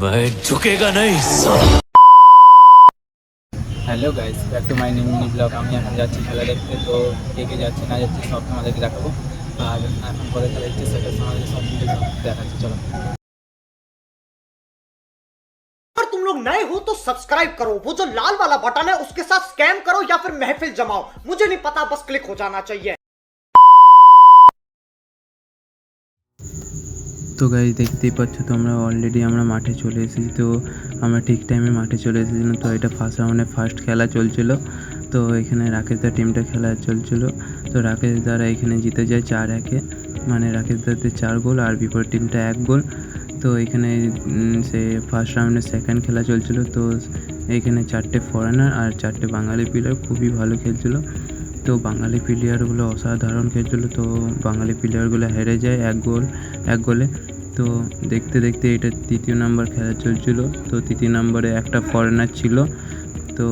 मैं झुकेगा नहीं साला। Hello guys, back to my new mini blog. আমি এখন যাচ্ছি খেলা দেখতে। তো কে কে যাচ্ছে না যাচ্ছে সব তোমাদেরকে দেখাবো। আর এখন পরে খেলা দিচ্ছে সেটা তোমাদের সব ডিটেলস দেখাচ্ছি। চলো। अगर तुम लोग नए हो तो सब्सक्राइब करो, वो जो लाल वाला बटन है उसके साथ स्कैम करो या फिर महफिल जमाओ, मुझे नहीं पता, बस क्लिक हो जाना चाहिए। তো গাইস দেখতেই পাচ্ছ তোমরা, অলরেডি আমরা মাঠে চলে এসেছি। তো আমরা ঠিক টাইমে মাঠে চলে এসেছিলাম। তো এটা ফার্স্ট রাউন্ডে ফার্স্ট খেলা চলছিল। তো এখানে রাকেশদার টিমটা খেলা চলছিল। তো রাকেশ দ্বারা এখানে জিতে যায় 4-1, মানে রাকেশ দাতে 4 গোল আর বিপরীত টিমটা 1 গোল। তো এখানে সে ফার্স্ট রাউন্ডে সেকেন্ড খেলা চলছিল। তো এইখানে 4টে ফরেনার আর 4টে বাঙালি প্লেয়ার খুবই ভালো খেলছিল। তো বাঙালি প্লেয়ারগুলো অসাধারণ খেলছিল। তো বাঙালি প্লেয়ারগুলো হেরে যায় 1 গোলে। তো দেখতে দেখতে এটা তৃতীয় নাম্বার খেলা চলছিল। তো তৃতীয় নম্বরে একটা ফরেনার ছিল। তো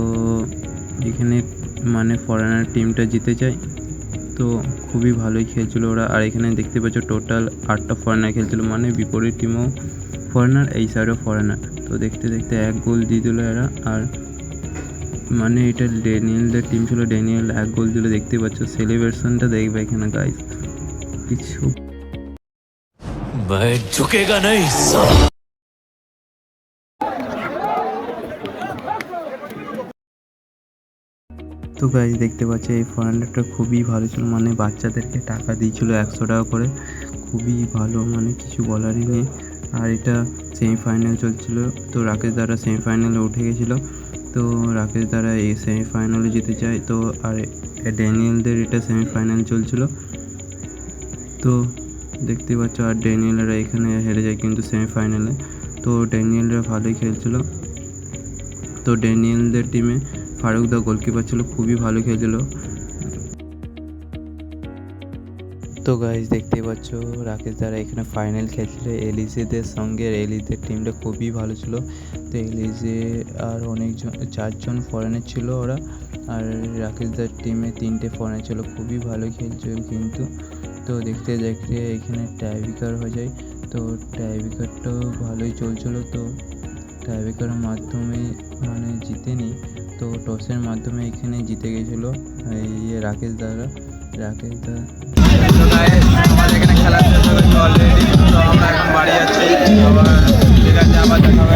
এখানে মানে ফরেনার টিমটা জিতে যায়। তো খুবই ভালোই খেলছিল ওরা। আর এখানে দেখতে পাচ্ছ টোটাল 8টা ফরেনার খেলছিল, মানে বিপরীত টিমও ফরেনার, এই সাইডও ফরেনার। তো দেখতে দেখতে 1 গোল দিয়ে দিল এরা। আর মানে এটা ড্যানিয়েলদের টিম ছিল, ড্যানিয়েল 1 গোল দিল। দেখতে পাচ্ছ সেলিব্রেশনটা দেখবে এখানে গাইস, কিছু मैं झुकेगा नहीं साला। তো গাইস দেখতে পাচ্ছি এই ফরেনারটা খুবই ভালো ছিল, মানে বাচ্চাদেরকে টাকা দিয়েছিল 100 টাকা করে। খুবই ভালো, মানে কিছু বলারই নেই। আর এটা সেমিফাইনাল চলছিল। তো রাকেশ দ্বারা সেমিফাইনালে উঠে গেছিলো। তো রাকেশ দ্বারা এই সেমিফাইনালে জিতে যায়। তো আর ড্যানিয়েলদের এটা সেমিফাইনাল চলছিল। তো দেখতে পাচ্ছ আর ড্যানিয়েলরা এখানে হেরে যায় কিন্তু সেমিফাইনালে। তো ড্যানিয়েলরা ভালোই খেলছিল। তো ড্যানিয়েলদের টিমে ফারুক দা গোলকিপার ছিল, খুবই ভালো খেলছিল। তো গাইজ দেখতেই পাচ্ছ রাকেশ দ্বারা এখানে ফাইনাল খেলছিল এলিজেদের সঙ্গে। এলিজেদের টিমটা খুবই ভালো ছিল। তো এলিজে আর অনেকজন 4জন ফরেনার ছিল ওরা। আর রাকেশদার টিমে 3টে ফরেনার ছিল, খুবই ভালো খেলছিল কিন্তু। তো দেখতে দেখতে এখানে টাইব্রেকার হয়ে যায়। তো টাইব্রেকারটাও ভালোই চলছিল। তো টাইব্রেকারের মাধ্যমেই মানে জিতেনি, তো টসের মাধ্যমে এখানে জিতে গেছিলো এই রাকেশ দ্বারা। আমাদের এখানে খেলা শেষ হয়ে গেছে অলরেডি। তো আমরা এখন বাড়ি যাচ্ছি। আবার ঠিক আছে, আবার দেখা হবে।